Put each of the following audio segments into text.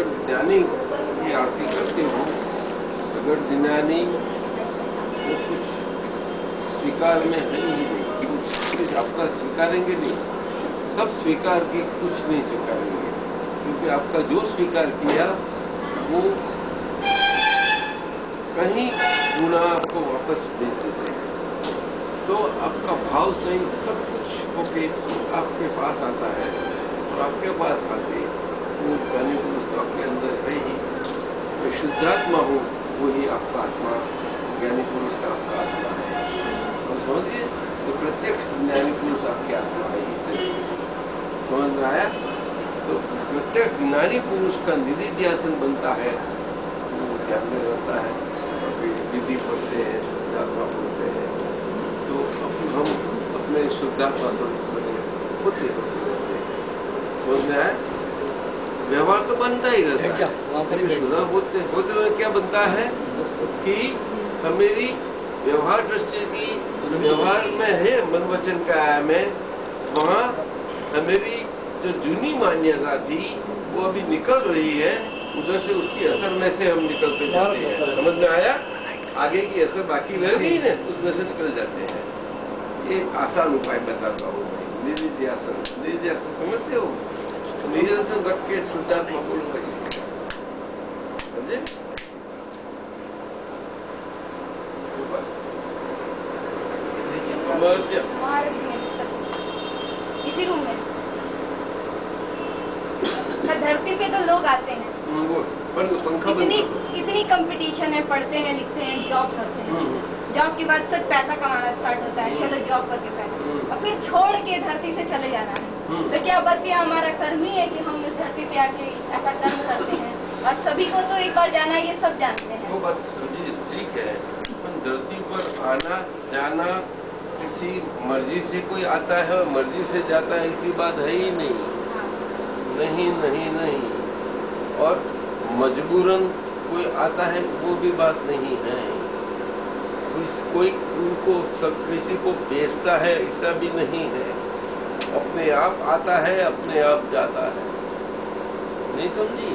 अगर ज्ञानी की आरती करते हो, अगर ज्ञानी वो कुछ स्वीकार में है ही नहीं, कुछ आपका स्वीकारेंगे नहीं, सब स्वीकार की कुछ नहीं स्वीकारेंगे, क्योंकि आपका जो स्वीकार किया वो कहीं गुना आपको वापस भेज देते हैं। तो आपका भाव सही सब कुछ होके आपके पास आता है, और आपके पास आते वो ज्ञानी पुरुष तो आपके अंदर है ही, तो शुद्धात्मा हो वही आपका आत्मा, ज्ञानी पुरुष का आपका आत्मा है। और समझिए तो प्रत्यक्ष ज्ञानी पुरुष आपकी आत्मा है, समझ में आया? तो प्रत्यक्ष ज्ञानी पुरुष का निधि ध्यान बनता है, वो ध्यान में रहता है, विधि पढ़ते हैं, शुद्धात्मा बोलते हैं, तो हम अपने शुद्धात्मा स्वरूप होते रहते हैं। समझ में आया? व्यवहार तो बनता ही रहता है, शुद्धा बोलते हुए क्या बनता है कि मेरी व्यवहार दृष्टि की व्यवहार में है, मन वचन का आयाम है, वहाँ मेरी जो जूनी मान्यता थी वो अभी निकल रही है, उधर से उसकी असर में से हम निकलते जाते हैं। समझ में आया? आगे की असर बाकी रह गई ना, उसमें से निकल जाते हैं। ये आसान उपाय बताता हूँ मैं, निधिध्यासन। निधिध्यासन समझते हो? निधिध्यासन रख के शुद्धात्मा बोलो भाई, समझे? इसी रूम में धरती पे तो लोग आते हैं, पंखा कितनी कंपटीशन है, पढ़ते हैं, लिखते हैं, जॉब करते हैं, जॉब के बाद सब पैसा कमाना स्टार्ट होता है, चलो जॉब करके पैसा, और फिर छोड़ के धरती से चले जाना है। तो क्या बस ये हमारा कर्म ही है कि हम इस धरती पे आके ऐसा कर्म करते हैं, और सभी को तो एक बार जाना है, ये सब जानते हैं। वो बात ठीक है, धरती पर आना जाना किसी मर्जी से कोई आता है और मर्जी से जाता है, ऐसी बात है ही नहीं। नहीं नहीं नहीं, और मजबूरन कोई आता है वो भी बात नहीं है। कोई उनको सब किसी को भेजता है ऐसा भी नहीं है, अपने आप आता है, अपने आप जाता है। नहीं समझी?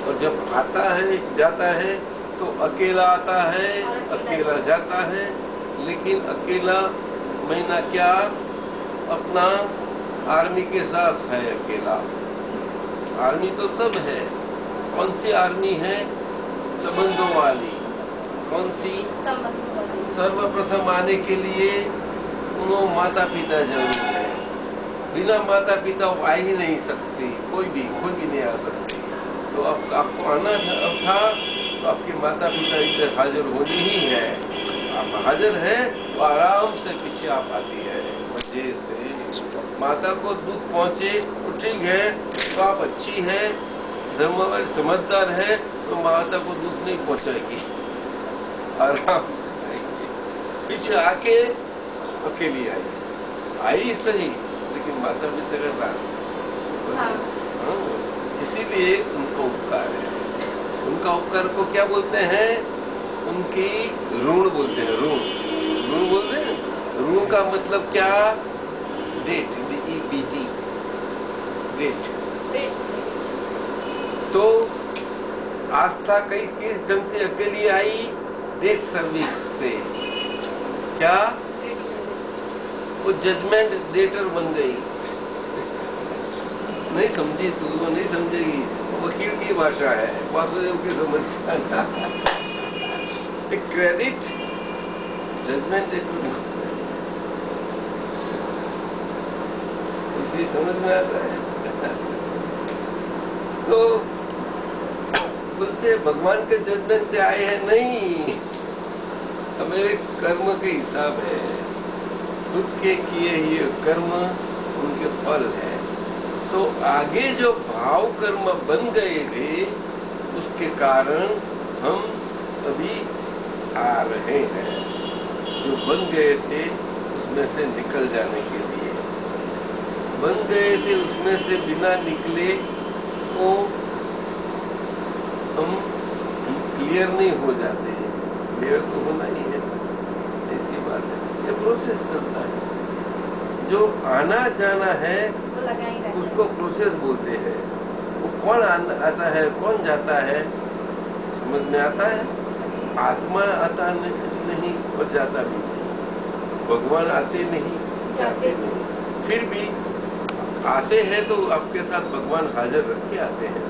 और जब आता है जाता है तो अकेला आता है, अकेला जाता है, लेकिन अकेला महीना क्या अपना आर्मी के साथ है अकेला। आर्मी तो सब है, कौन सी आर्मी है? संबंधों वाली। कौन सी? सर्वप्रथम आने के लिए उन्हों माता पिता जरूर है, बिना माता पिता वो आ ही नहीं सकती, कोई भी नहीं आ सकती। तो अब आपको आना था तो आपके माता पिता इधर हाजिर होनी ही है। आप हाजिर हैं तो आराम से पीछे आप आती है, मजे से। माता को दुख पहुंचे तो ठीक है, तो आप अच्छी है, धर्मवान समझदार है, तो माता को दुख नहीं पहुंचाएगी, आराम से पीछे आके अकेली आई सही, लेकिन माता पिता का साथ। इसीलिए उनका उपकार है। उनका उपकार को क्या बोलते हैं? उनकी ऋण बोलते हैं। ऋण बोलते हैं। ऋण का मतलब क्या? Debt, DEBT, debt. तो आस्था कई किस ढंग से अकेली आई? डेट सर्विस से। क्या? वो जजमेंट डेटर बन गई। नहीं समझी तू, वो नहीं समझेगी, वकील की भाषा है, वासुदेव की समझता। क्रेडिट जजमेंट डेटर इसलिए समझ में आता है। तो बोलते भगवान के जजमेंट से आए हैं? नहीं, मेरे कर्म के हिसाब है, खुद के किए हुए कर्म उनके फल है। तो आगे जो भाव कर्म बन गए थे उसके कारण हम अभी आ रहे हैं, जो बन गए थे उसमें से निकल जाने के लिए। बन गए थे उसमें से बिना निकले तो हम क्लियर नहीं हो जाते। क्लियर तो होना ही है, ऐसी बात है। ये प्रोसेस चलता है। जो आना जाना है उसको प्रोसेस बोलते हैं। कौन आता है, कौन जाता है, समझ में आता है? आत्मा आता नहीं और जाता भी नहीं। भगवान आते नहीं, जाते नहीं। फिर भी आते हैं तो आपके साथ भगवान हाजिर रख के आते हैं।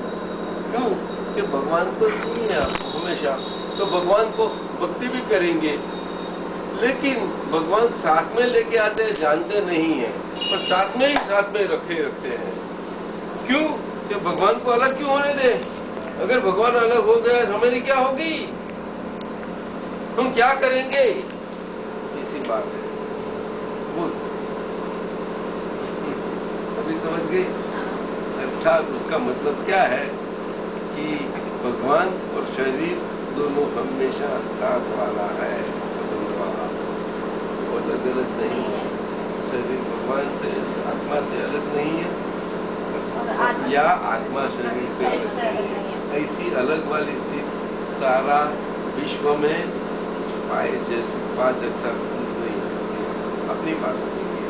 क्यों? कि भगवान तो नहीं है आपको हमेशा, तो भगवान को भक्ति भी करेंगे, लेकिन भगवान साथ में लेके आते हैं, जानते नहीं है, पर साथ में ही साथ में रखते हैं। क्यों? कि भगवान को अलग क्यों होने दें? अगर भगवान अलग हो गया हमारी क्या होगी? हम क्या करेंगे? इसी बात है। अभी समझ गई? अर्थात उसका मतलब क्या है कि भगवान और शरीर दोनों हमेशा साथ वाला है, बदलने वाला, वो अलग अलग नहीं है। शरीर भगवान से, आत्मा से अलग नहीं है, या आत्मा शरीर से अलग नहीं है। ऐसी अलग वाली स्थिति सारा विश्व में पाए जैसे 5 अच्छा नहीं है, अपनी बात करेंगे,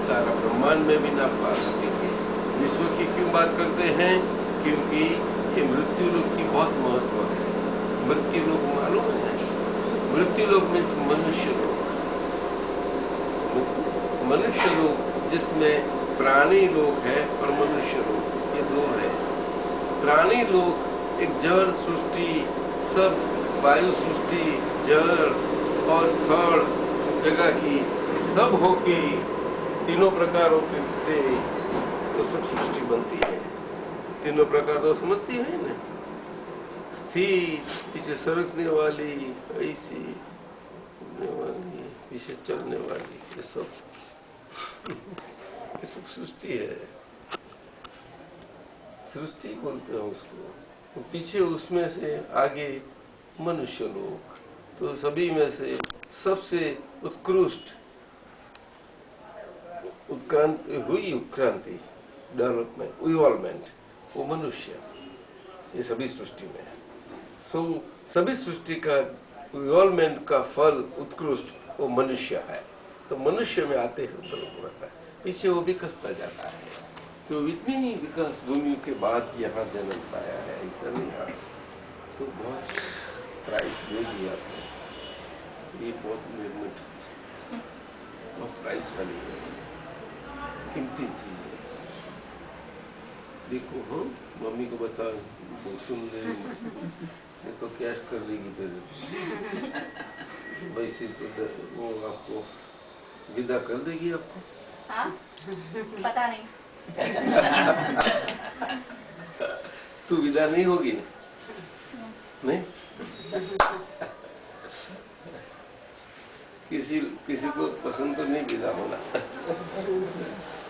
सारा ब्रह्मांड में भी ना पा सकेंगे। विश्व की क्यों बात करते हैं? क्योंकि ये मृत्यु लोक की बहुत महत्व है। मृत्यु लोक मालूम है? मृत्यु लोक में मनुष्य लोक, मनुष्य लोक जिसमें प्राणी लोक है और मनुष्य लोक, ये दो है। प्राणी लोक एक जड़ सृष्टि, सब वायु सृष्टि, जड़ और थर्ड जगह की सब होके तीनों प्रकारों के से तो सब सृष्टि बनती है। तीनों प्रकार तो समझती है ना, पीछे सरकने वाली, ऐसी उड़ने वाली, पीछे चलने वाली, ये सब सृष्टि है। सृष्टि बोलते हैं उसको। तो पीछे उसमें से आगे मनुष्य लोक, तो सभी में से सबसे उत्कृष्ट उत्क्रांति, डेवलपमेंट, इवॉल्वमेंट, वो मनुष्य, ये सभी सृष्टि में है। सभी सृष्टि का इवॉल्वमेंट का फल उत्कृष्ट वो मनुष्य है। तो मनुष्य में आते हैं रहता है, पीछे वो विकसता जाता है। तो इतनी ही विकास भूमि के बाद यहाँ जन्म पाया है, ऐसा नहीं है। तो बहुत प्राइस दे दिया आपने, ये बहुत निर्मित, बहुत प्राइस वाली है, कीमती चीज है। देखो हो, मम्मी को बता, वो सुन ले, ये तो कैश कर लेगी फिर, वैसे तो वो आपको विदा कर देगी आपको। हाँ? पता नहीं। तू विदा नहीं होगी ना? नहीं? किसी को पसंद तो नहीं विदा होना।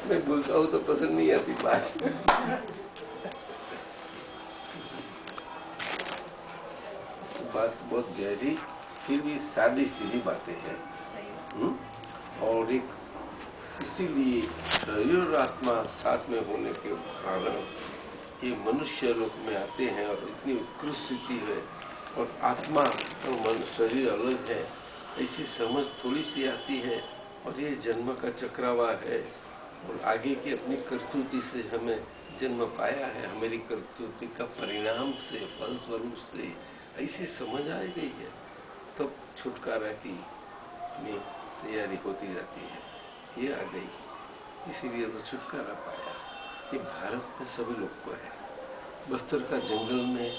मैं बोलता हूँ तो पसंद नहीं आती बात। बात बहुत गहरी, फिर भी सादी सीधी बातें हैं। और एक इसीलिए शरीर और आत्मा साथ में होने के कारण ये मनुष्य लोक में आते हैं और इतनी उत्कृष्ट स्थिति है, और आत्मा और मन शरीर अलग है ऐसी समझ थोड़ी सी आती है, और ये जन्म का चक्रवाह है, और आगे की अपनी कर्तुति से हमें जन्म पाया है, हमारी कर्तुति का परिणाम से, फलस्वरूप से ऐसी समझ आ गई है, तो छुटकारा की में तैयारी होती जाती है। ये आ गई, इसीलिए तो छुटकारा पाया। ये भारत में सभी लोग को है। बस्तर का जंगल में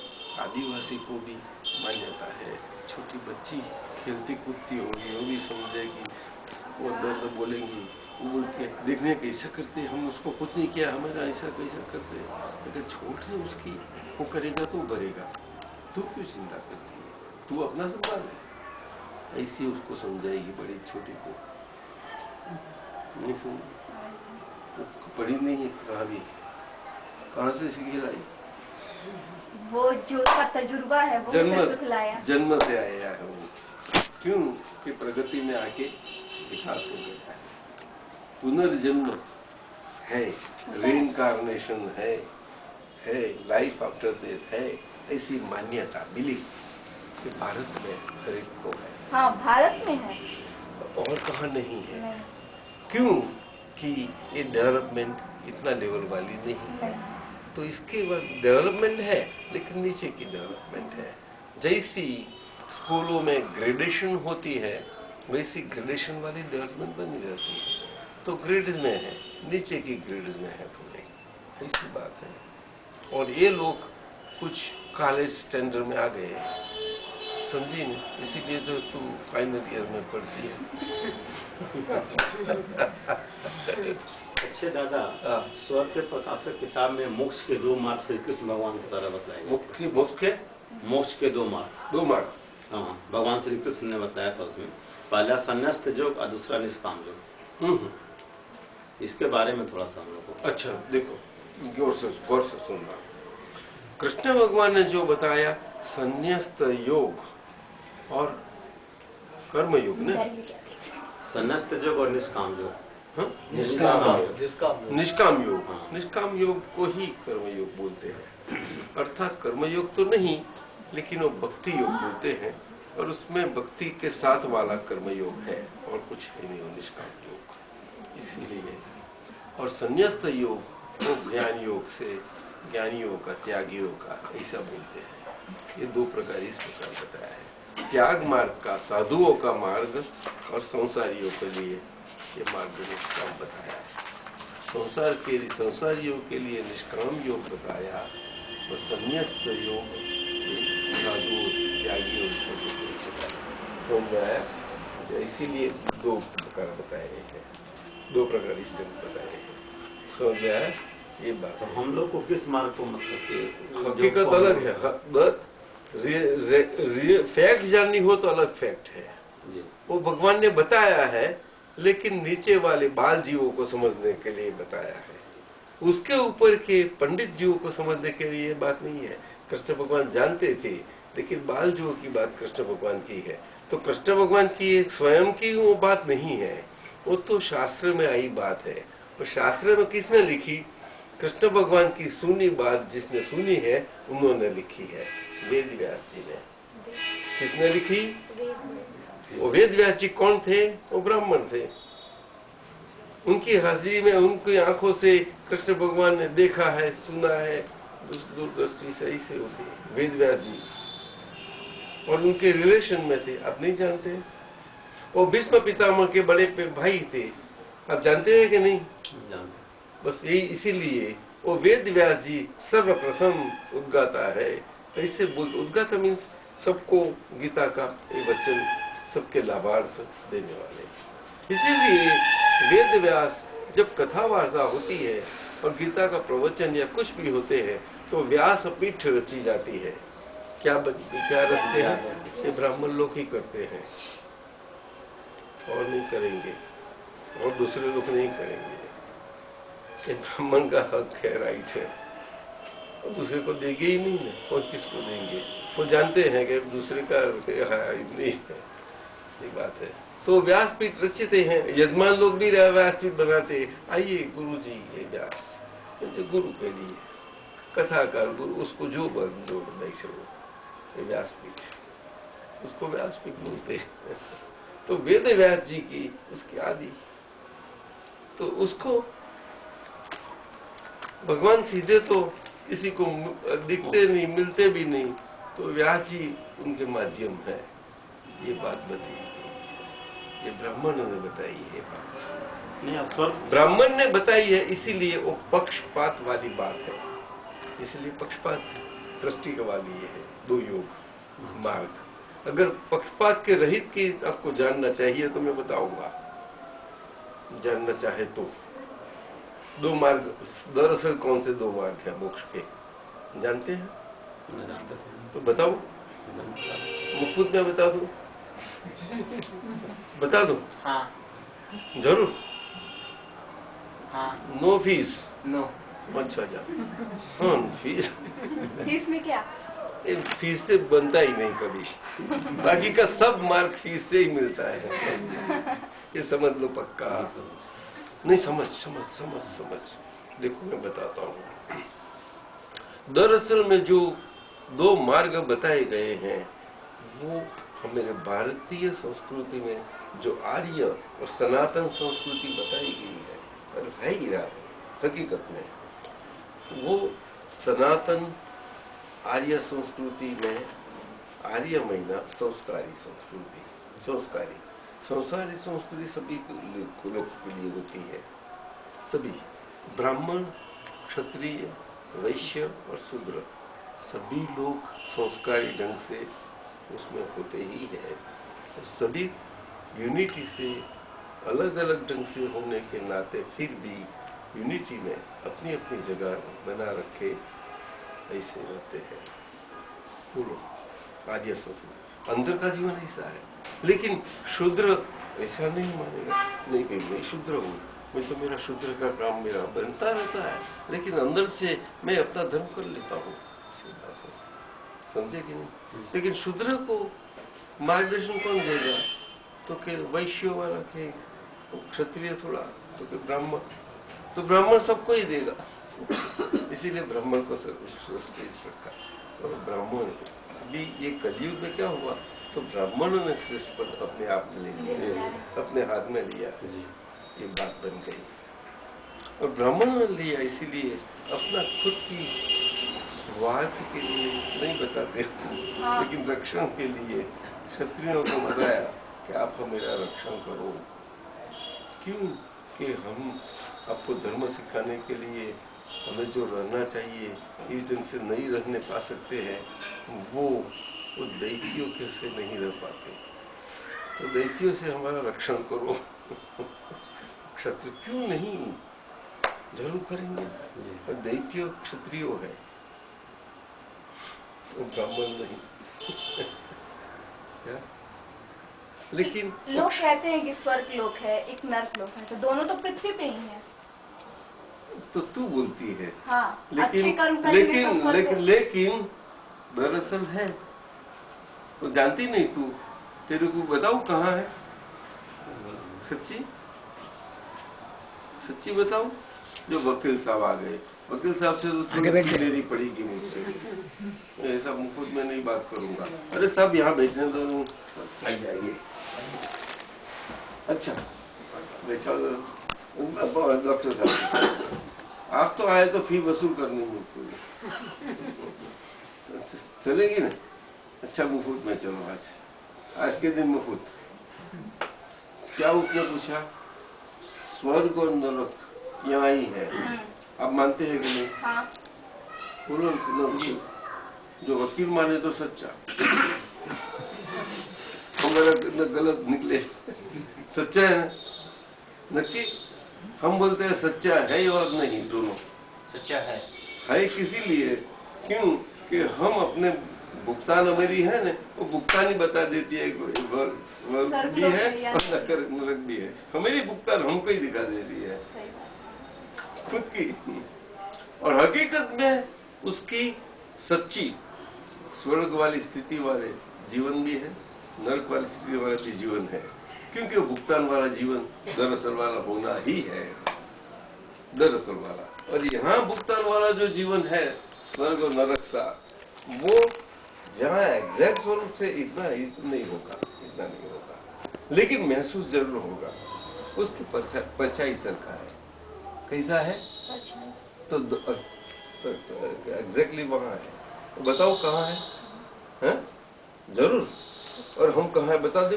आदिवासी को भी मान्यता है। छोटी बच्ची खेलती कूदती होगी, वो भी समझेगी, वो दर्द बोलेंगी, वो बोल के देखने की ऐसा करते, हम उसको कुछ नहीं किया, हमारा ऐसा कैसा करते, अगर छोड़ दे उसकी, वो करेगा तो भरेगा, तू क्यों चिंता करती है, तू अपना संभाल है। ऐसी उसको समझाएगी बड़ी छोटी को। नहीं सुन, पढ़ी नहीं है कहानी, कहाँ से सीखी लाई? वो जो उसका तजुर्बा है वो सिखलाया, जन्म से आया है वो। क्यों? कि प्रगति में आके विकास हो गया है, पुनर्जन्म है, रीइंकार्नेशन है, लाइफ आफ्टर डेथ है, ऐसी मान्यता मिली कि भारत में हर एक को है। हाँ, भारत में है, और कहाँ नहीं है। नहीं। क्यों? कि ये डेवलपमेंट इतना लेवल वाली नहीं है। तो इसके बाद डेवलपमेंट है, लेकिन नीचे की डेवलपमेंट है। जैसी स्कूलों में ग्रेडेशन होती है, वैसी ग्रेडेशन वाली डेवलपमेंट बनी रहती है। तो ग्रेड में है, नीचे की ग्रेड में है थोड़ी, ऐसी बात है। और ये लोग कुछ कॉलेज स्टैंडर्ड में आ गए, समझी नहीं, इसीलिए तो तू फाइनल ईयर में पढ़ती है। अच्छे दादा, स्वर्ग के प्रकाशक किताब में मोक्ष के 2 मार्ग श्री कृष्ण भगवान के द्वारा बताए। मोक्ष के 2 मार्ग। हाँ, भगवान श्री कृष्ण ने बताया था उसमें, पहला संन्यास्त योग और दूसरा निष्काम योग। इसके बारे में थोड़ा सा हम लोग को। अच्छा देखो, गौर से सुनना। कृष्ण भगवान ने जो बताया संन्यास्त योग और कर्म योग ने, संन्यास्त योग और निष्काम योग। हाँ? निष्काम योग। हाँ। निष्काम योग को ही कर्म योग बोलते हैं। अर्थात कर्म योग तो नहीं, लेकिन वो भक्ति योग बोलते हैं, और उसमें भक्ति के साथ वाला कर्म योग है, और कुछ है नहीं वो निष्काम योग। इसीलिए और संन्यास्त योग वो ज्ञान योग से, ज्ञानी योग का, त्यागी योग का, ऐसा बोलते हैं। ये 2 प्रकार इस प्रकार बताया है। त्याग मार्ग का, साधुओं का मार्ग, और संसारियों के लिए ये मार्ग निष्काम बताया है। संसारियों के लिए निष्काम योग बताया, और संन्यास्त योग साधु त्यागी योग बताया। इसीलिए 2 प्रकार बताए हैं, 2 प्रकार इसके बताए हैं। समझ में आया ये बात। तो हम लोग को किस मार्ग को मतलब हकीकत अलग है, फैक्ट जाननी हो तो अलग फैक्ट है जी। वो भगवान ने बताया है, लेकिन नीचे वाले बाल जीवों को समझने के लिए बताया है। उसके ऊपर के पंडित जीवों को समझने के लिए बात नहीं है। कृष्ण भगवान जानते थे, लेकिन बाल जीवों की बात कृष्ण भगवान की है। तो कृष्ण भगवान की स्वयं की वो बात नहीं है, वो तो शास्त्र में आई बात है। और शास्त्र में किसने लिखी? कृष्ण भगवान की सुनी बात जिसने सुनी है, उन्होंने लिखी है, वेद व्यास जी ने। किसने लिखी? वो वेद व्यास जी कौन थे? वो ब्राह्मण थे। उनकी हाजिरी में, उनकी आंखों से कृष्ण भगवान ने देखा है, सुना है, दूरदृष्टि सही से होती है वेद व्यास जी, और उनके रिलेशन में थे। आप नहीं जानते? वो भीष्म पितामह के बड़े भाई थे, आप जानते हैं कि नहीं? बस यही, इसीलिए वो वेद व्यास जी सर्वप्रथम उद्गाता है। ऐसे उद्गाता मीन्स सबको गीता का ये वचन सबके लाभार्थ देने वाले। इसीलिए वेद व्यास जब कथा वार्ता होती है और गीता का प्रवचन या कुछ भी होते हैं, तो व्यास पीठ रची जाती है। क्या रचते हैं? ये ब्राह्मण लोग ही करते हैं, और नहीं करेंगे, और दूसरे लोग नहीं करेंगे। ये ब्राह्मण का हक है, राइट है, और दूसरे को देंगे ही नहीं है। और किसको देंगे? वो जानते हैं कि दूसरे का नहीं है, ये बात है। तो व्यासपीठ रचित हैं, यजमान लोग भी व्यासपीठ बनाते। आइए गुरु जी, ये व्यास गुरु के लिए कथाकार गुरु, उसको जो व्यासपीठ, उसको व्यासपीठ बोलते हैं। तो वेद व्यास जी की उसकी आदि, तो उसको भगवान सीधे तो किसी को दिखते नहीं, मिलते भी नहीं, तो व्यास जी उनके माध्यम है। ये बात बताई, ये ब्राह्मणों ने बताई है बात, नहीं ब्राह्मण ने बताई है। इसीलिए वो पक्षपात वाली बात है, इसलिए पक्षपात दृष्टि वाली ये है 2 योग मार्ग। अगर पक्षपात के रहित की आपको जानना चाहिए तो मैं बताऊंगा, जानना चाहे तो। 2 मार्ग दरअसल कौन से 2 मार्ग हैं मोक्ष के, जानते हैं? तो बताओ, मुफ्त में बता दो, बता दो। हाँ जरूर। हाँ। No fees? नो। अच्छा जा। हाँ फीस। फीस में क्या? फीस से बनता ही नहीं कभी, बाकी का सब मार्ग फीस से ही मिलता है। ये समझ लो पक्का। नहीं समझ समझ समझ समझ देखो मैं बताता हूँ। दरअसल में जो 2 मार्ग बताए गए हैं, वो हमारे भारतीय संस्कृति में जो आर्य और सनातन संस्कृति बताई गई है, और है ही हकीकत में वो सनातन आर्य संस्कृति में आर्य महीना संस्कारी संस्कृति, संस्कारी संस्कृति सभी लोगों के लिए होती है। सभी ब्राह्मण, क्षत्रिय, वैश्य और शूद्र सभी लोग संस्कारी ढंग से उसमें होते ही है। और सभी यूनिटी से अलग अलग ढंग से होने के नाते फिर भी यूनिटी में अपनी अपनी जगह बना रखे ऐसे रहते हैं। बोलो आर्य संस्कृति अंदर का जीवन ऐसा है। लेकिन शूद्र ऐसा नहीं मानेगा, नहीं भाई मैं शूद्र हूँ, मैं तो मेरा शूद्र का काम मेरा बनता रहता है, लेकिन अंदर से मैं अपना धर्म कर लेता हूँ। समझे कि नहीं? लेकिन शूद्र को मार्गदर्शन कौन देगा? तो के वैश्य वाला के क्षत्रिय थोड़ा, तो के ब्राह्मण, तो ब्राह्मण सबको ही देगा। इसीलिए ब्राह्मण को श्रेष्ठ रखा। और ब्राह्मण अभी ये कलयुग में क्या हुआ, तो ब्राह्मणों ने श्रेष्ठ पद अपने आप में ले लिया, अपने हाथ में लिया, ये बात बन गई। और ब्राह्मणों ने लिया इसीलिए अपना खुद की स्वार्थ के लिए नहीं बताते, लेकिन रक्षण के लिए क्षत्रियों को बताया कि आप मेरा रक्षण करो। क्यों? कि हम आपको धर्म सिखाने के लिए हमें जो रहना चाहिए इस ढंग से नहीं रहने पा सकते हैं, वो दैत्यों के से नहीं रह पाते, तो दैत्यों से हमारा रक्षण करो। क्षत्रिय क्यों नहीं, जरूर करेंगे। और दैत्यों क्षत्रियो है, तो ब्राह्मण नहीं। क्या? लेकिन लोग कहते हैं कि स्वर्ग लोक है, एक नर्क लोक है, तो दोनों तो पृथ्वी पे ही है। तो तू बोलती है। हाँ, लेकिन दरअसल है तो जानती नहीं तू। तेरे को बताऊं कहाँ है? सच्ची बताऊं? जो वकील साहब आ गए, वकील साहब से तो थोड़ी लेनी पड़ेगी मुझसे। ऐसा मुफ्त में नहीं बात करूंगा। अरे सब यहाँ बैठने दो, आ जाइए। अच्छा बैठा डॉक्टर साहब, आप तो आए तो फी वसूल करनी मुझको चलेगी ना? अच्छा मुफ्त में चलो, आज के दिन मुफ्त। क्या उसने पूछा? स्वर्ग और नरक यहाँ ही है, आप मानते हैं कि नहीं? हाँ। बोलो जो वकील माने तो सच्चा, हमारा गलत निकले। सच्चा है नक्की? हम बोलते हैं सच्चा है और नहीं, दोनों सच्चा है किसी लिए? क्यों? कि हम अपने भुगतान हमारी है ना, वो भुगतान ही बता देती है, वर्ग भी है और नरक भी है। हमारी भुगतान हमको ही दिखा देती है खुद की। और हकीकत में उसकी सच्ची स्वर्ग वाली स्थिति वाले जीवन भी है, नरक वाली स्थिति वाला भी जीवन है, क्योंकि वो भुगतान वाला जीवन दरअसल वाला होना ही है, दरअसल वाला। और यहाँ भुगतान वाला जो जीवन है स्वर्ग और नरक का, वो जहाँ एग्जैक्ट स्वरूप से इतना नहीं होगा, लेकिन महसूस जरूर होगा। उसकी परछाई चलता है। कैसा है? तो एग्जैक्टली वहाँ है। बताओ कहाँ है? जरूर। और हम कहाँ है बता दे।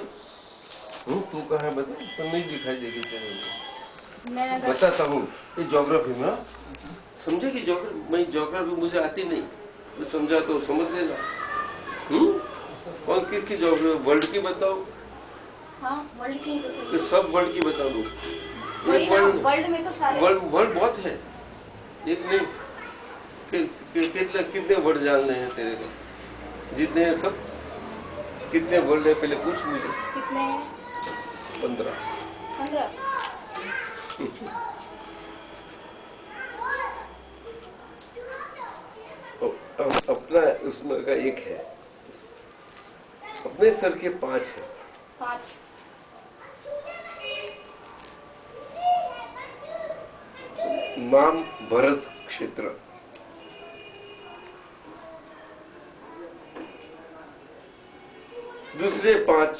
तू कहाँ है बता, तो नहीं दिखाई देगी तेरे को। बताता हूँ। ये ज्योग्राफी में समझे कि मैं ज्योग्राफी मुझे आती नहीं, मैं समझा तो समझ लेना। कौन किसकी ज्योग्राफी? वर्ल्ड की बताओ। हाँ, वर्ल्ड की तो सब वर्ल्ड की बता दो। वर्ल्ड में तो सारे वर्ल्ड बहुत है, एक नहीं। कितने वर्ड जानने हैं तेरे को? जितने हैं सब कितने वर्ड है पहले पूछ मुझे। कितने? 15। अपना उसमें का एक है, अपने सर के 5 है। 5 नाम भरत क्षेत्र। दूसरे 5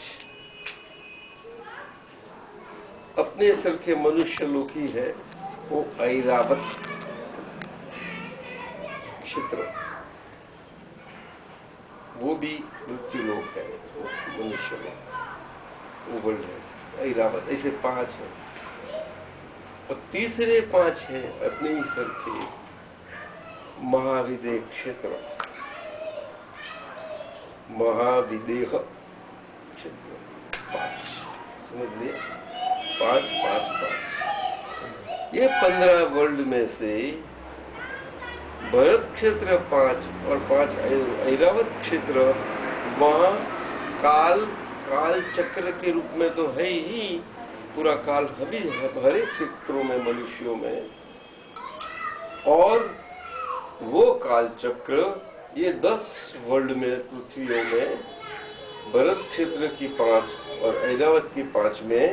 अपने सर के मनुष्य लोकी है, वो ऐरावत क्षेत्र, वो भी मृत्यु लोक है, मनुष्य लोक, वो वर्ल्ड है, ऐरावत, ऐसे 5 है। और तीसरे 5 है अपने ही सर के महाविदेह क्षेत्र, महाविदेह क्षेत्र 5, समझ लिया? 5 5 5, ये 15 वर्ल्ड में से भरत क्षेत्र 5 और 5 ऐरावत क्षेत्र, वहां काल चक्र के रूप में तो है ही, पूरा काल अभी हर एक क्षेत्रों में, मनुष्यों में, और वो काल चक्र ये 10 वर्ल्ड में, पृथ्वियों में भरत क्षेत्र की 5 और ऐरावत की 5 में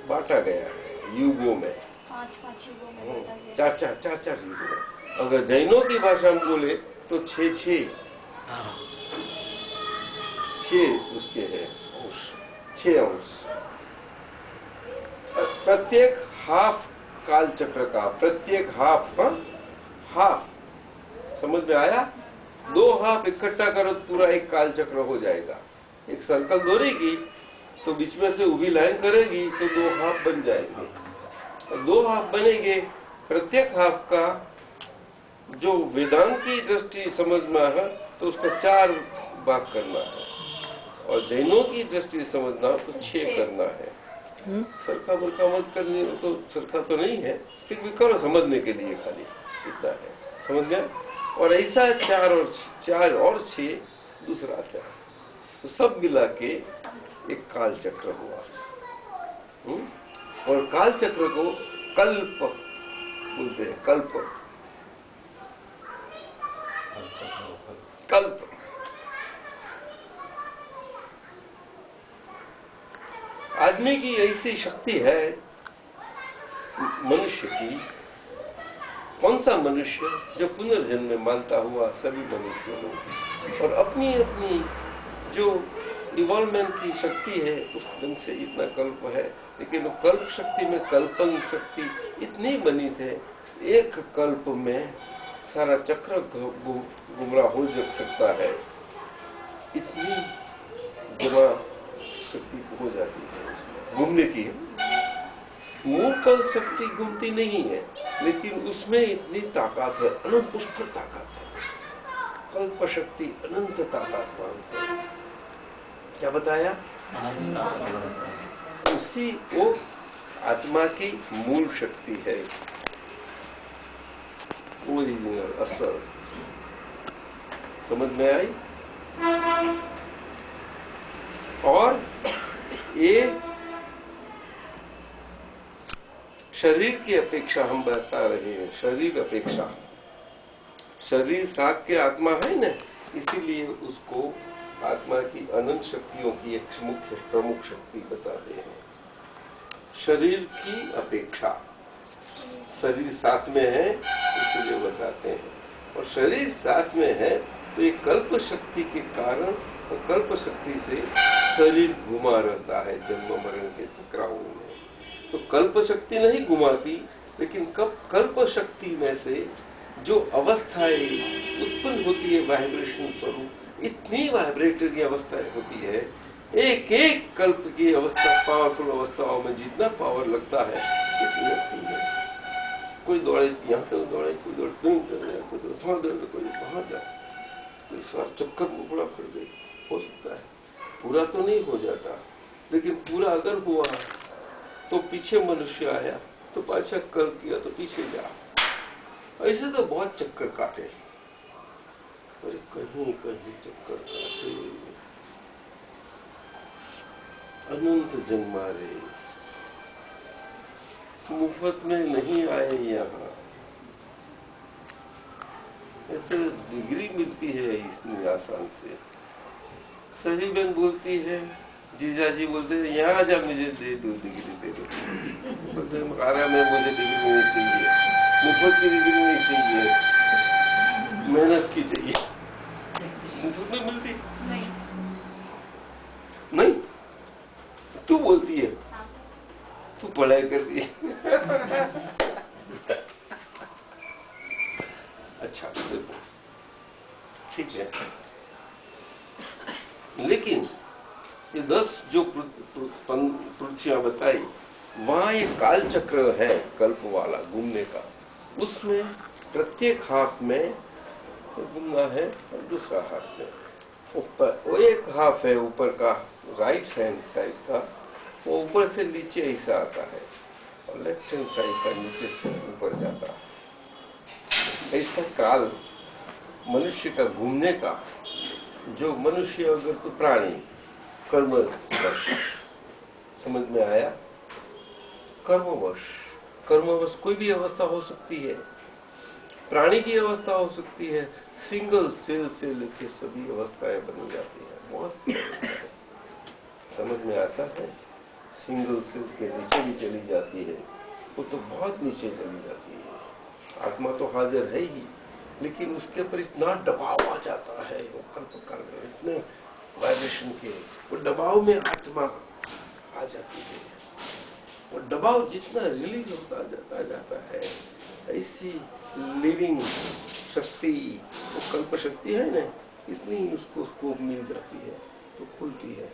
बांटा गया है युगों में, 5 युगों में बांटा गया। 4 युगों में। अगर जैनों की भाषा में बोले तो 6 उसके हैं, 6 अंश। प्रत्येक हाफ काल चक्र का, प्रत्येक हाफ समझ में आया? 2 हाफ इकट्ठा करो तो पूरा एक काल चक्र हो जाएगा। एक सर्कल दौड़ेगी तो बीच में से ऊभी लाइन करेगी तो 2 हाफ बन जाएंगे, और 2 हाफ बनेंगे। प्रत्येक हाफ का जो वेदांत की दृष्टि समझ में है तो उसका 4 भाग करना है, और जैनों की दृष्टि समझना तो 6 करना है। सरका बुरका मत करनी, तो सरका तो नहीं है, फिर भी करो समझने के लिए, खाली इतना है, समझ गया? और ऐसा 4 और 6 दूसरा 4, तो सब मिला के एक काल चक्र हुआ। और काल चक्र को कल्प बोलते हैं, कल्प। आदमी की ऐसी शक्ति है, मनुष्य की, कौन सा मनुष्य जो पुनर्जन्म में मानता हुआ सभी मनुष्यों को, और अपनी अपनी जो इवॉल्वमेंट की शक्ति है उस ढंग से इतना कल्प है। लेकिन वो कल्प शक्ति में कल्पन शक्ति इतनी बनी थे, एक कल्प में सारा चक्र गुमराह हो सकता है, इतनी जमा शक्ति हो जाती है घूमने की। मूल शक्ति घूमती नहीं है, लेकिन उसमें इतनी ताकत है, अनंत पुष्कर ताकत है। कल्प शक्ति अनंत ताकत मानते हैं। क्या बताया? उसी वो आत्मा की मूल शक्ति है, ओरिजिनल, असल। समझ में आई? और ये शरीर की अपेक्षा हम बता रहे हैं, शरीर अपेक्षा, शरीर साथ के आत्मा है ना, इसीलिए उसको आत्मा की अनंत शक्तियों की एक मुख्य प्रमुख शक्ति बताते हैं। शरीर की अपेक्षा, शरीर साथ में है इसलिए बताते हैं, और शरीर साथ में है तो ये कल्प शक्ति के कारण, और कल्प शक्ति से शरीर घुमा रहता है जन्म मरण के चक्राओं में। तो कल्प शक्ति नहीं घुमाती, लेकिन कल्प शक्ति में से जो अवस्थाएं उत्पन्न होती है, वाइब्रेशन स्वरूप, इतनी वाइब्रेटर की अवस्थाएं होती है, एक एक कल्प की अवस्था, पावरफुल अवस्थाओं में जितना पावर लगता है इतनी लगती है। कोई दौड़े यहाँ तक दौड़े, कोई दौड़े कोई वहां दौड़े, कोई वहां जाए, कोई सार चक्कर मुकड़ा पड़ गई, हो सकता है। पूरा तो नहीं हो जाता, लेकिन पूरा अगर हुआ तो पीछे मनुष्य आया तो पाछा कर किया तो पीछे जा। ऐसे तो बहुत चक्कर काटे, अरे कहीं कहीं चक्कर काटे, अनंत जन्म मारे, मुफ्त में नहीं आए यहाँ। ऐसे डिग्री मिलती है इतनी आसान से। सही बहन बोलती है, जीजाजी बोलते हैं यहाँ जा मुझे दे दो डिग्री, दे दो। बोलते मकारा में मुझे डिग्री नहीं चाहिए, मुफ्त की डिग्री नहीं चाहिए, मेहनत की चाहिए। मुफ्त में मिलती नहीं, तू बोलती है, तू पढ़ाई करती है। अच्छा देखो, ठीक है, लेकिन ये 10 जो पृथ्वियां बताई, वहां ये काल चक्र है कल्प वाला घूमने का, उसमें प्रत्येक हाथ में घूमना है और दूसरा हाथ में ऊपर, वो एक हाथ है ऊपर का राइट हैंड साइड का, वो ऊपर से नीचे ऐसा आता है और लेफ्ट हैंड साइड का नीचे से ऊपर जाता है। ऐसा काल मनुष्य का घूमने का, जो मनुष्य अगर तो प्राणी कर्मवश, समझ में आया? कर्मवश कोई भी अवस्था हो सकती है, प्राणी की अवस्था हो सकती है, सिंगल सेल से लेकर सभी अवस्थाएं बनी जाती है। बहुत समझ में आता है? सिंगल सेल के नीचे भी चली जाती है, वो तो बहुत नीचे चली जाती है। आत्मा तो हाजिर है ही, लेकिन उसके ऊपर इतना दबाव आ जाता है, वो कल्पकाल में इतने वाइब्रेशन के, वो दबाव में आत्मा आ जाती है। वो दबाव जितना रिलीज होता जाता है, ऐसी लिविंग शक्ति, वो कल्प शक्ति है ना, इतनी उसको स्कोप मिल जाती है तो खुलती है।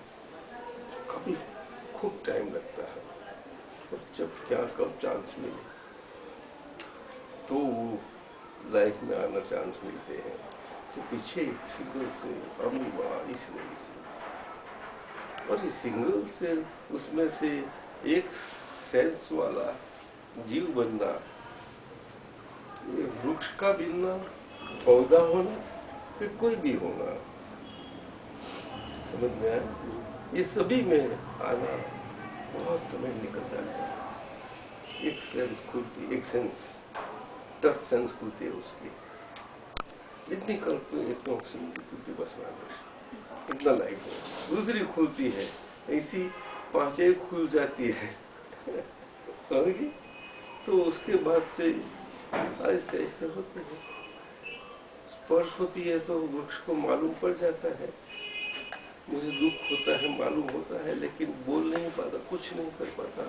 कभी खूब टाइम लगता है, और जब क्या कब चांस मिले तो लाइफ में आना चांस मिलते हैं, तो पीछे सिंगल से अमीवा इसलिए, और ये सिंगल से उसमें से एक सेंस वाला जीव बनना, ये वृक्ष का बनना, पौधा होना, फिर कोई भी होना, समझ में आया? ये सभी में आना बहुत समय निकलता है। एक सेंस खुलती, एक सेंस टच सेंस खुलती है उसकी, इतनी कल्प इतना ऑक्सीजन की खुलती, बस इतना लाइट है। दूसरी खुलती है, ऐसी 5 खुल जाती है समझी? तो उसके बाद से ऐसे ऐसे होते हैं, स्पर्श होती है तो वृक्ष को मालूम पड़ जाता है, मुझे दुख होता है मालूम होता है, लेकिन बोल नहीं पाता, कुछ नहीं कर पाता,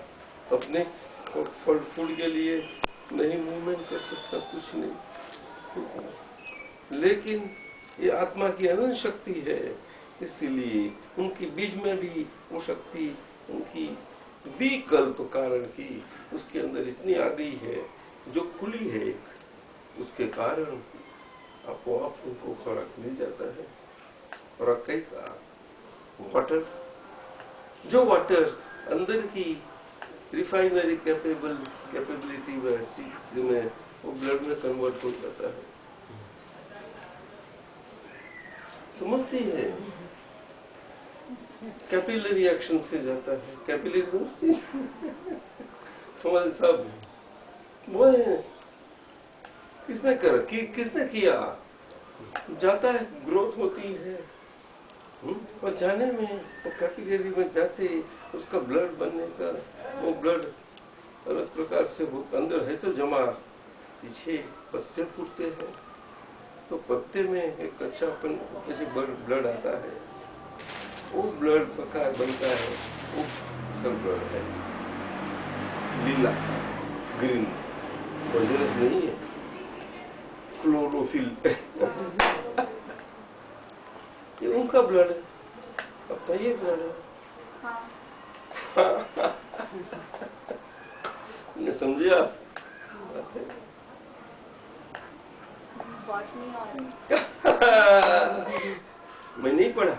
अपने फल फूड के लिए नहीं मूवमेंट कर सकता, कुछ नहीं। लेकिन ये आत्मा की अनंत शक्ति है, इसीलिए उनकी बीज में भी वो शक्ति, उनकी विकल्प कारण की उसके अंदर इतनी आ गई है, जो खुली है, उसके कारण आपको आप उनको खुराक मिल जाता है। और कैसा वाटर, जो वाटर अंदर की रिफाइनरी कैपेबिलिटी में वो ब्लड में कन्वर्ट हो जाता है, समझती है? कैपिलरी एक्शन से जाता है, कैपिलरी समझती है? समझ सब वो है, किसने कर किसने किया? जाता है, ग्रोथ होती है, और जाने में वो कैपिलरी में जाते उसका ब्लड बनने का, वो ब्लड अलग प्रकार से अंदर है तो जमा, पीछे पत्ते फूटते हैं, तो पत्ते में एक कच्चापन जैसे ब्लड आता है, वो ब्लड प्रकार बनता है, वो सब ब्लड है लीला ग्रीन, पॉइजनस नहीं है, क्लोरोफिल ये उनका ब्लड है, अपना ये ब्लड है। ने समझे आप? मैं नहीं पढ़ा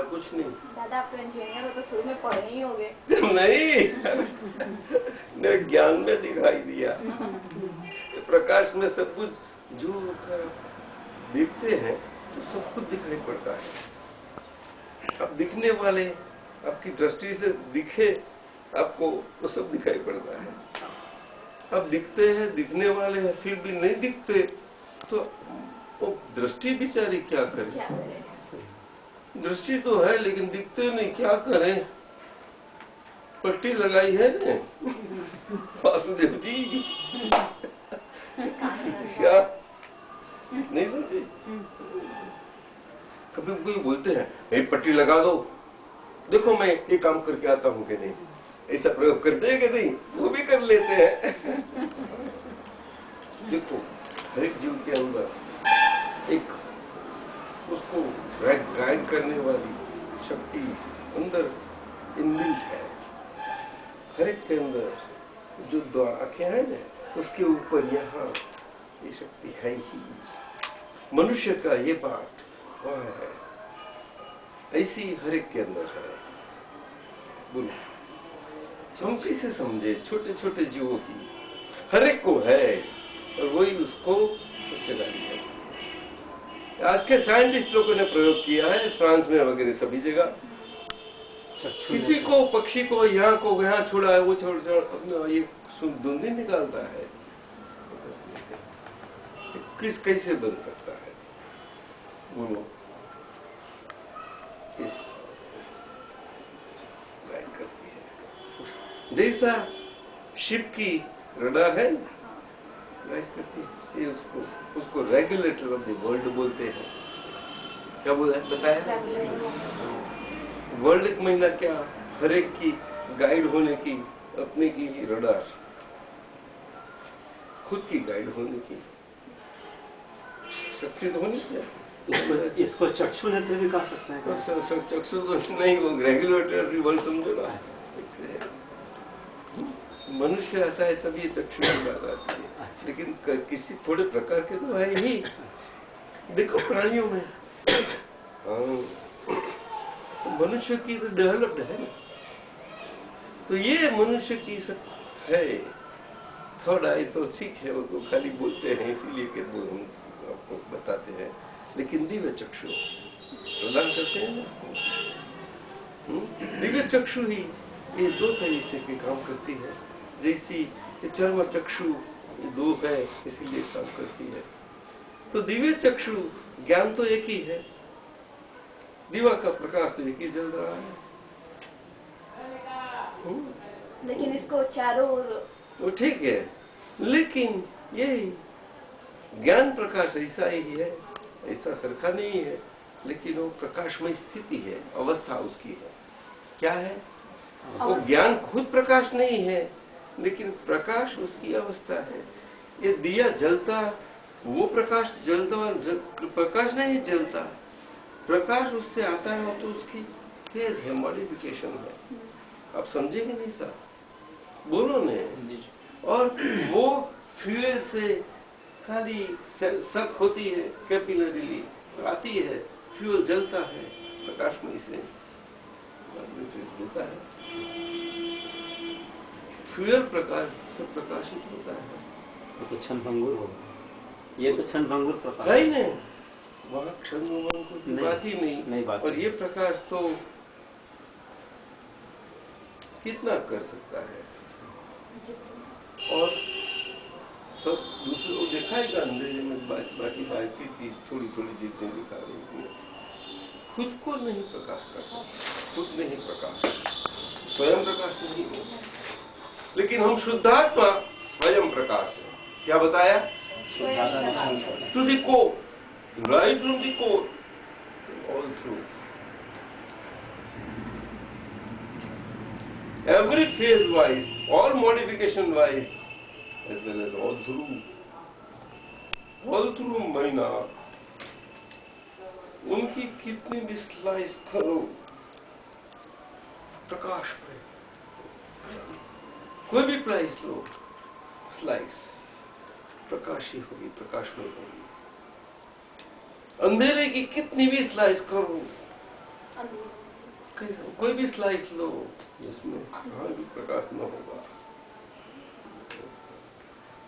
कुछ नहीं। दादा आप इंजीनियर हो तो शुरू में पढ़े ही होंगे। नहीं, मेरे ज्ञान में दिखाई दिया, प्रकाश में सब कुछ जो देखते हैं तो सब कुछ दिखाई पड़ता है। अब दिखने वाले आपकी दृष्टि से दिखे आपको, वो सब दिखाई पड़ता है। अब दिखते हैं, दिखने वाले हैं, फिर भी नहीं दिखते, तो वो दृष्टि बेचारी क्या करे? दृष्टि तो है लेकिन दिखते नहीं, क्या करें? पट्टी लगाई है ने वासुदेव जी क्या नहीं समझे? कभी कोई बोलते हैं पट्टी लगा दो, देखो मैं ये काम करके आता हूँ कि नहीं, ऐसा प्रयोग करते हैं कि नहीं? वो भी कर लेते हैं। देखो हर एक जीव के अंदर एक उसको गाइड करने वाली शक्ति अंदर इनबिल्ट है। हर एक के अंदर जो दो आंखें हैं ना, उसके ऊपर यहाँ ये शक्ति है ही। मनुष्य का ये पार्ट वह है, ऐसी हर एक के अंदर है। बोलो हम कैसे समझे छोटे छोटे जीवों की, हर एक को है और वही उसको हिस्सेदारी है। आज के साइंटिस्ट लोगों ने प्रयोग किया है फ्रांस में वगैरह सभी जगह। किसी को पक्षी को यहाँ छोड़ा है, वो छोड़ अपना ये धुंधी निकालता है। कैसे बन सकता है बोलो? इस गाइड करती है जैसा शिप की रडार है, गाइड करती है। ये उसको रेगुलेटर ऑफ द वर्ल्ड बोलते हैं। क्या बोला बताया? वर्ल्ड एक महीना क्या, हर एक की गाइड होने की अपने की रडार, खुद की गाइड होने की शक्ति तो होनी चाहिए। इसको चक्षु नेत्र भी कह सकते हैं। चक्षु तो नहीं, वो रेगुलेटर वर्ल्ड समझो ना। मनुष्य आता है तभी चक्षु की बात आती है, लेकिन किसी थोड़े प्रकार के तो है ही। देखो प्राणियों में मनुष्य की तो डेवलप्ड है ना, तो ये मनुष्य की सब है। थर्ड आई तो ठीक है, वो तो खाली बोलते हैं इसीलिए कि वो हम आपको बताते हैं, लेकिन दिव्य चक्षु प्रदान करते हैं ना। दिव्य चक्षु ही ये दो तरीके के काम करती है। जैसी चर्म चक्षु दो है इसीलिए काम करती है। तो दिव्य चक्षु ज्ञान तो एक ही है, दीवा का प्रकाश तो एक ही जल रहा है। लेकिन इसको चारों ओर तो ठीक है, लेकिन ये ज्ञान प्रकाश ऐसा ही है, ऐसा सरखा नहीं है, लेकिन वो प्रकाशमय स्थिति है, अवस्था उसकी है। क्या है वो? ज्ञान खुद प्रकाश नहीं है, लेकिन प्रकाश उसकी अवस्था है। ये दिया जलता, वो प्रकाश जलता, प्रकाश नहीं जलता, प्रकाश उससे आता है, तो उसकी फेज है, मॉडिफिकेशन है। आप समझेंगे नहीं सर? बोलो ने। और वो फ्यूल से खाली सक होती है, कैपिलरीली आती है, फ्यूल जलता है, प्रकाशमय से देता है। फ्यूल प्रकाश से प्रकाशित होता है। ये तो क्षणभंगुर होगा, ये तो क्षणभंगुर प्रकाश है नहीं, वहाँ क्षणभंगुर की बात ही नहीं बात। और ये प्रकाश तो कितना कर सकता है, और सब दूसरे को दिखाएगा अंधेरे में, बाकी बाकी चीज थोड़ी थोड़ी चीजें दिखा रही है, खुद को नहीं प्रकाश कर सकता, खुद नहीं प्रकाश, स्वयं प्रकाश नहीं है। लेकिन हम शुद्धात्मा स्वयं प्रकाश है। क्या बताया? To the core, right from the core, all through, every phase wise, all modification wise, as well as all through महीना, उनकी कितनी भी स्लाइस करो प्रकाश में, कोई भी प्राइस लो, स्लाइस प्रकाश ही होगी, प्रकाश में होगी। अंधेरे की कितनी भी स्लाइस करो, कोई भी स्लाइस लो, जिसमें कहाँ भी प्रकाश न होगा,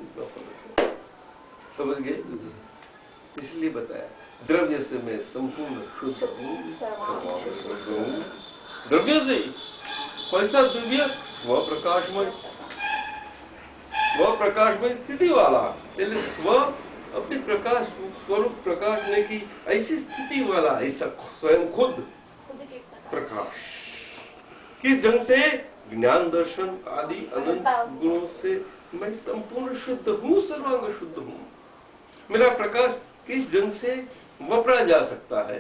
इतना फर्क है। समझ गए? इसलिए बताया द्रव्य से मैं संपूर्ण शुद्ध हूँ, द्रव्य से कैसा द्रव्य? वह प्रकाशमय स्थिति वाला, वह अपनी प्रकाश स्वरूप प्रकाशने की ऐसी स्थिति वाला, ऐसा स्वयं खुद प्रकाश। किस ढंग से? ज्ञान दर्शन आदि अनंत गुणों से मैं संपूर्ण शुद्ध हूँ, सर्वांग शुद्ध हूँ। मेरा प्रकाश किस ढंग से वापरा जा सकता है?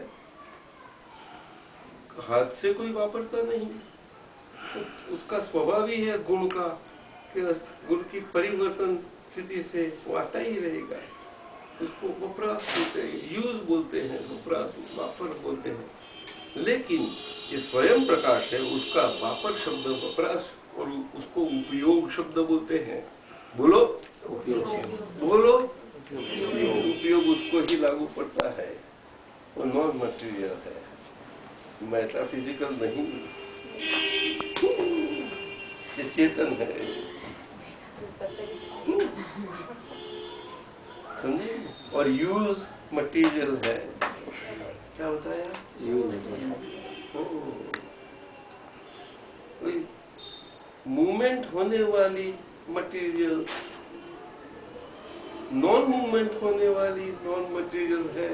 हाथ से कोई वापरता नहीं, तो उसका स्वभाव ही है गुण का, कि गुण की परिवर्तन स्थिति से वो आता ही रहेगा। इसको वपराश बोलते हैं, यूज बोलते हैं, वपराश वापर बोलते हैं। लेकिन ये स्वयं प्रकाश है, उसका वापर शब्द वपराश और उसको उपयोग शब्द बोलते हैं। बोलो बोलो, उपयोग उसको ही लागू पड़ता है, वो नॉन मटेरियल है, मेटाफिजिकल नहीं, ये चेतन है। समझे? और यूज मटेरियल है। क्या बताया? कोई मूवमेंट होने वाली मटेरियल, नॉन मूवमेंट होने वाली नॉन मटेरियल है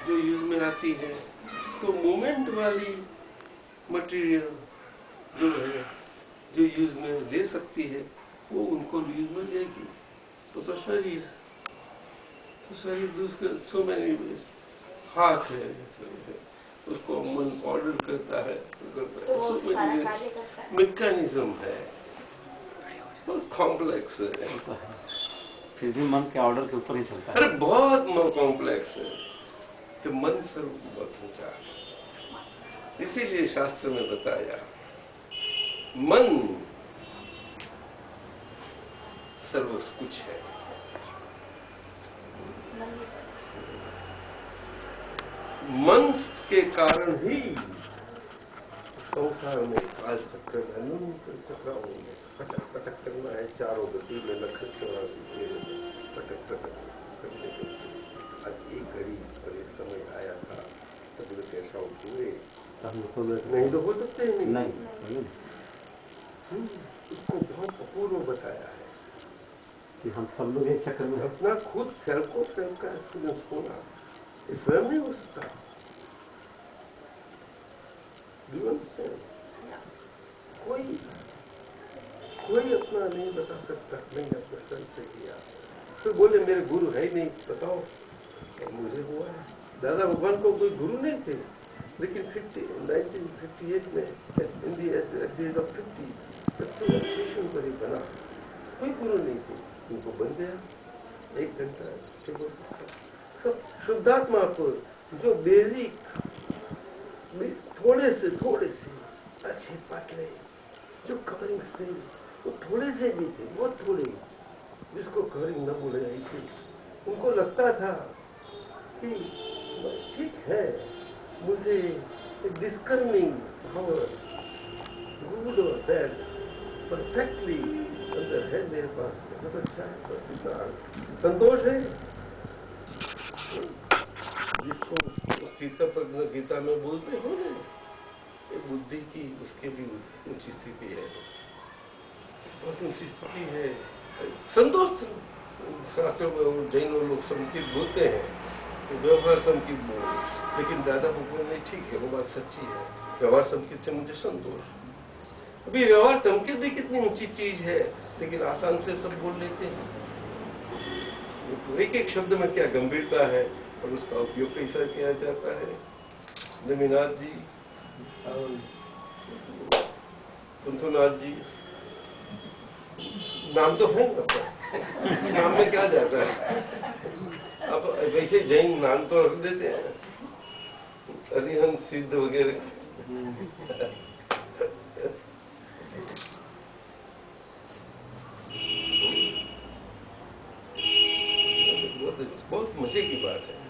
जो यूज में आती है। तो मूवमेंट वाली मटेरियल जो है, जो यूज में ले सकती है, वो उनको यूज में लेगी। तो शरीर, तो शरीर दूसरे सो मैनी हाथ है, उसको मन ऑर्डर करता है, मैकेनिज्म है, बहुत कॉम्प्लेक्स है। फिर भी मन के ऑर्डर के ऊपर ही चलता है। अरे बहुत कॉम्प्लेक्स है, तो मन स्वरूप बहुत ऊंचा है। इसीलिए शास्त्र में बताया मन सर्व कुछ है। मन के कारण ही संसार में काल चक्र चक्राओं में कटक कटक करना है, चारों गति में लखत चौरासी कटक कटक करने। आज एक घड़ी और एक समय आया था, तब कैसा हुए नहीं तो हो सकते ही नहीं। उसको बहुत अपूर्व बताया है कि हम सब लोग एक चक्कर में अपना खुद सेल्फ को स्वयं का एक्सपीरियंस होना, स्वयं नहीं हो सकता। जीवन से कोई अपना नहीं बता सकता, नहीं अपने स्वयं से किया। तो बोले मेरे गुरु है ही नहीं, बताओ। और मुझे हुआ है। दादा भगवान को कोई गुरु नहीं थे, लेकिन 1958 में इन दी एज ऑफ 50 स्टेशन पर ही बना। कोई गुरु नहीं थे, उनको बन गया 1 घंटा सब शुद्धात्मा को, जो बेसिक थोड़े से अच्छे पतले जो कवरिंग थे, वो थोड़े से भी थे, बहुत थोड़े, जिसको कवरिंग न बोले रही थी। उनको लगता था कि ठीक है, मुझे डिस्कर्निंग पावर, गुड और बैड, परफेक्टली अंदर है मेरे पास, बहुत अच्छा है, बस इतना संतोष है। जिसको गीता में बोलते हो ना, ये बुद्धि की उसके भी ऊंची स्थिति है, बहुत ऊंची स्थिति है। संतोष शास्त्रों में जैन लोग संकित बोलते हैं, व्यवहार संकित बोल, लेकिन दादा भगवान ने ठीक है, वो बात सच्ची है। व्यवहार संकित से मुझे संतोष। अभी व्यवहार संकित भी कितनी ऊंची चीज है, लेकिन आसान से सब बोल लेते हैं। एक एक शब्द में क्या गंभीरता है और उसका उपयोग कैसा किया जाता है। नमीनाथ जी, कुंथुनाथ जी, नाम तो है ना, नाम में क्या जाता है। अब वैसे जैन नाम तो रख देते हैं, अरिहंत सिद्ध वगैरह। बहुत मजे की बात है।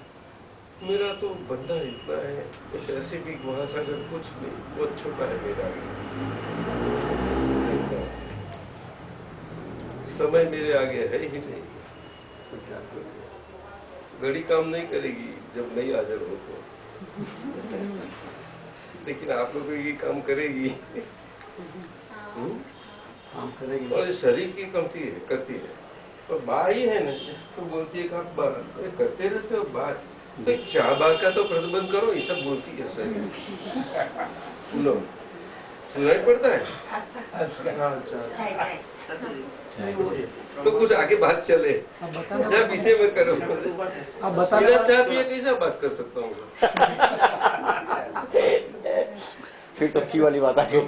मेरा तो बंदा इतना है, कुछ ऐसे भी महासागर कुछ नहीं, बहुत छोटा है मेरा। समय मेरे आगे है ही नहीं, तो क्या करूं। घड़ी काम नहीं करेगी जब नहीं हाजिर हो तो, लेकिन आप लोगों की काम करेगी। काम करेगी और शरीर की करती है। तो बात ही है ना, तो बोलती है आप करते रहते हो बात, तो 4 बार का तो प्रतिबंध करो, ये सब बोलती है शरीर। सुनो, सुनाई पड़ता है। तो कुछ आगे बात चले, जब पीछे में करो। बिना चाह पिए कैसा बात कर सकता हूँ। फिर तो की वाली बात आ गई।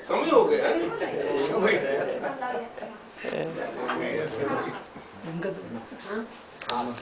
समय हो गया। हाँ